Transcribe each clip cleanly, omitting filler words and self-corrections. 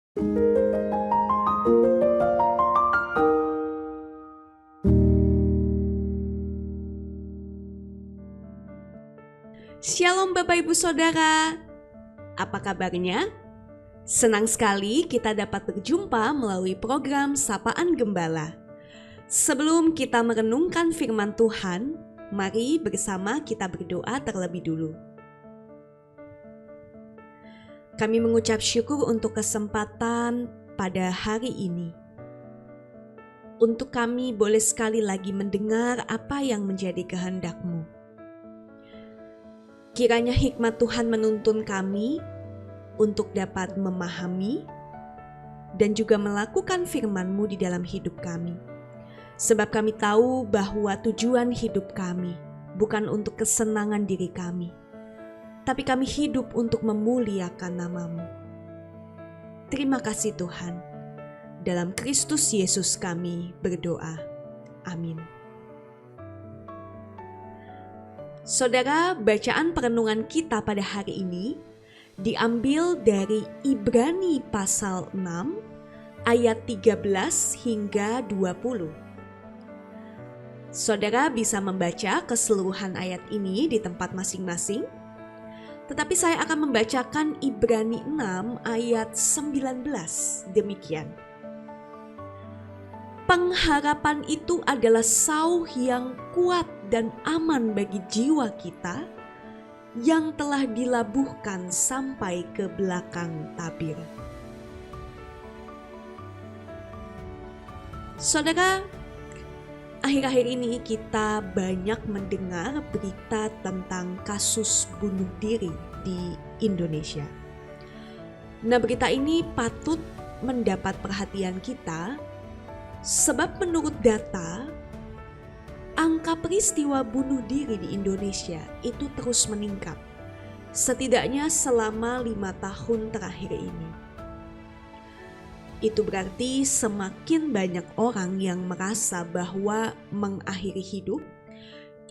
Shalom Bapak Ibu Saudara, apa kabarnya? Senang sekali kita dapat berjumpa melalui program Sapaan Gembala. Sebelum kita merenungkan firman Tuhan, mari bersama kita berdoa terlebih dulu. Kami mengucap syukur untuk kesempatan pada hari ini. Untuk kami boleh sekali lagi mendengar apa yang menjadi kehendak-Mu. Kiranya hikmat Tuhan menuntun kami untuk dapat memahami dan juga melakukan firman-Mu di dalam hidup kami. Sebab kami tahu bahwa tujuan hidup kami bukan untuk kesenangan diri kami, tapi kami hidup untuk memuliakan nama-Mu. Terima kasih Tuhan. Dalam Kristus Yesus kami berdoa. Amin. Saudara, bacaan perenungan kita pada hari ini diambil dari Ibrani pasal 6 ayat 13 hingga 20. Saudara bisa membaca keseluruhan ayat ini di tempat masing-masing, tetapi saya akan membacakan Ibrani 6 ayat 19 demikian. Pengharapan itu adalah sauh yang kuat dan aman bagi jiwa kita yang telah dilabuhkan sampai ke belakang tabir. Saudara, akhir-akhir ini kita banyak mendengar berita tentang kasus bunuh diri di Indonesia. Nah, berita ini patut mendapat perhatian kita sebab menurut data, angka peristiwa bunuh diri di Indonesia itu terus meningkat, setidaknya selama 5 tahun terakhir ini. Itu berarti semakin banyak orang yang merasa bahwa mengakhiri hidup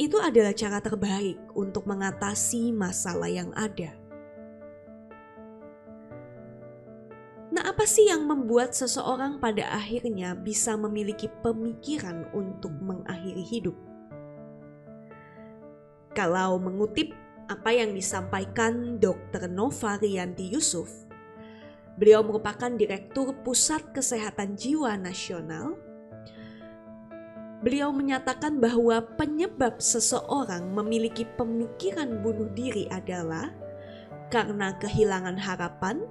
itu adalah cara terbaik untuk mengatasi masalah yang ada. Nah, apa sih yang membuat seseorang pada akhirnya bisa memiliki pemikiran untuk mengakhiri hidup? Kalau mengutip apa yang disampaikan Dr. Nova Rianti Yusuf, beliau merupakan Direktur Pusat Kesehatan Jiwa Nasional. Beliau menyatakan bahwa penyebab seseorang memiliki pemikiran bunuh diri adalah karena kehilangan harapan,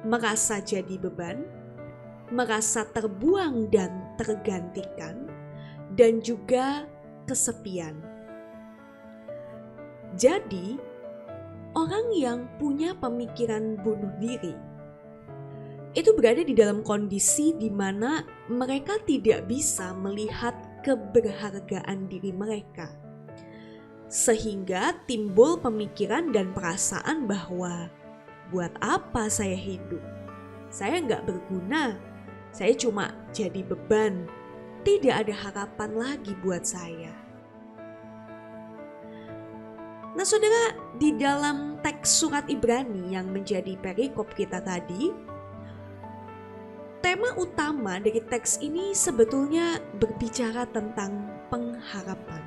merasa jadi beban, merasa terbuang dan tergantikan, dan juga kesepian. Jadi, orang yang punya pemikiran bunuh diri itu berada di dalam kondisi di mana mereka tidak bisa melihat keberhargaan diri mereka, sehingga timbul pemikiran dan perasaan bahwa buat apa saya hidup? Saya nggak berguna, saya cuma jadi beban, tidak ada harapan lagi buat saya. Nah saudara, di dalam teks surat Ibrani yang menjadi perikop kita tadi, tema utama dari teks ini sebetulnya berbicara tentang pengharapan.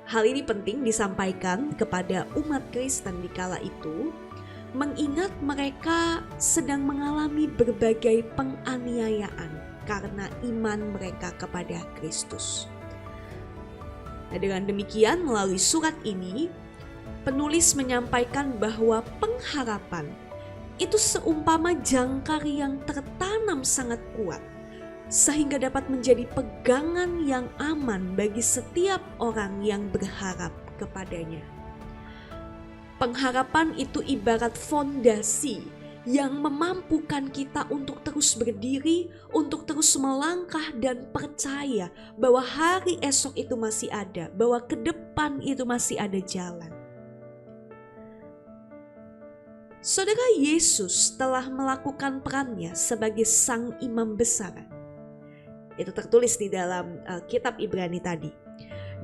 Hal ini penting disampaikan kepada umat Kristen di kala itu, mengingat mereka sedang mengalami berbagai penganiayaan karena iman mereka kepada Kristus. Nah, dengan demikian melalui surat ini, penulis menyampaikan bahwa pengharapan itu seumpama jangkar yang tertanam sangat kuat, sehingga dapat menjadi pegangan yang aman bagi setiap orang yang berharap kepadanya. Pengharapan itu ibarat fondasi yang memampukan kita untuk terus berdiri, untuk terus melangkah dan percaya bahwa hari esok itu masih ada, bahwa ke depan itu masih ada jalan. Saudara, Yesus telah melakukan perannya sebagai sang imam besar. Itu tertulis di dalam kitab Ibrani tadi.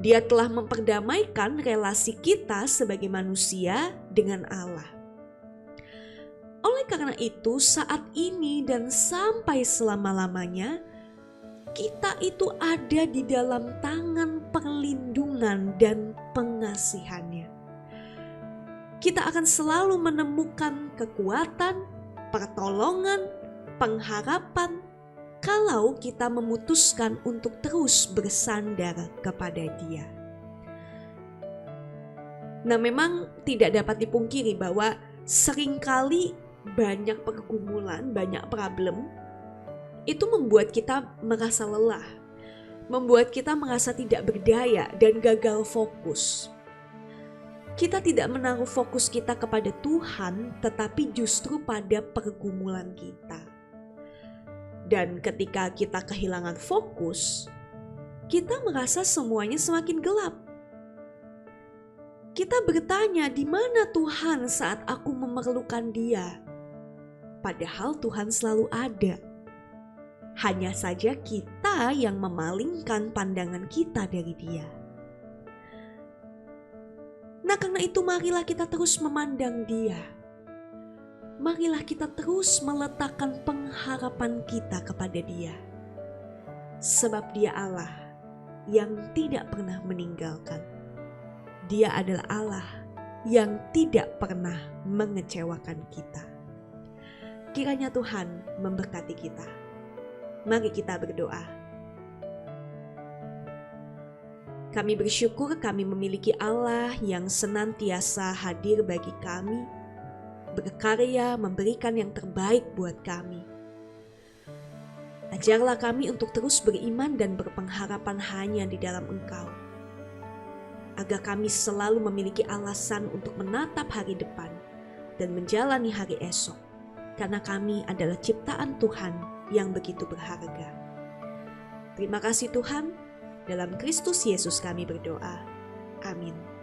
Dia telah memperdamaikan relasi kita sebagai manusia dengan Allah. Oleh karena itu, saat ini dan sampai selama-lamanya, kita itu ada di dalam tangan perlindungan dan pengasihannya. Kita akan selalu menemukan kekuatan, pertolongan, pengharapan, kalau kita memutuskan untuk terus bersandar kepada Dia. Nah, memang tidak dapat dipungkiri bahwa seringkali banyak pergumulan, banyak problem, itu membuat kita merasa lelah, membuat kita merasa tidak berdaya dan gagal fokus. Kita tidak menaruh fokus kita kepada Tuhan, tetapi justru pada pergumulan kita. Dan ketika kita kehilangan fokus, kita merasa semuanya semakin gelap. Kita bertanya, di mana Tuhan saat aku memerlukan Dia? Padahal Tuhan selalu ada. Hanya saja kita yang memalingkan pandangan kita dari Dia. Nah, karena itu marilah kita terus memandang Dia. Marilah kita terus meletakkan pengharapan kita kepada Dia. Sebab Dia Allah yang tidak pernah meninggalkan. Dia adalah Allah yang tidak pernah mengecewakan kita. Kiranya Tuhan memberkati kita. Mari kita berdoa. Kami bersyukur kami memiliki Allah yang senantiasa hadir bagi kami, berkarya memberikan yang terbaik buat kami. Ajarlah kami untuk terus beriman dan berpengharapan hanya di dalam Engkau, agar kami selalu memiliki alasan untuk menatap hari depan dan menjalani hari esok, karena kami adalah ciptaan Tuhan yang begitu berharga. Terima kasih Tuhan, dalam Kristus Yesus kami berdoa. Amin.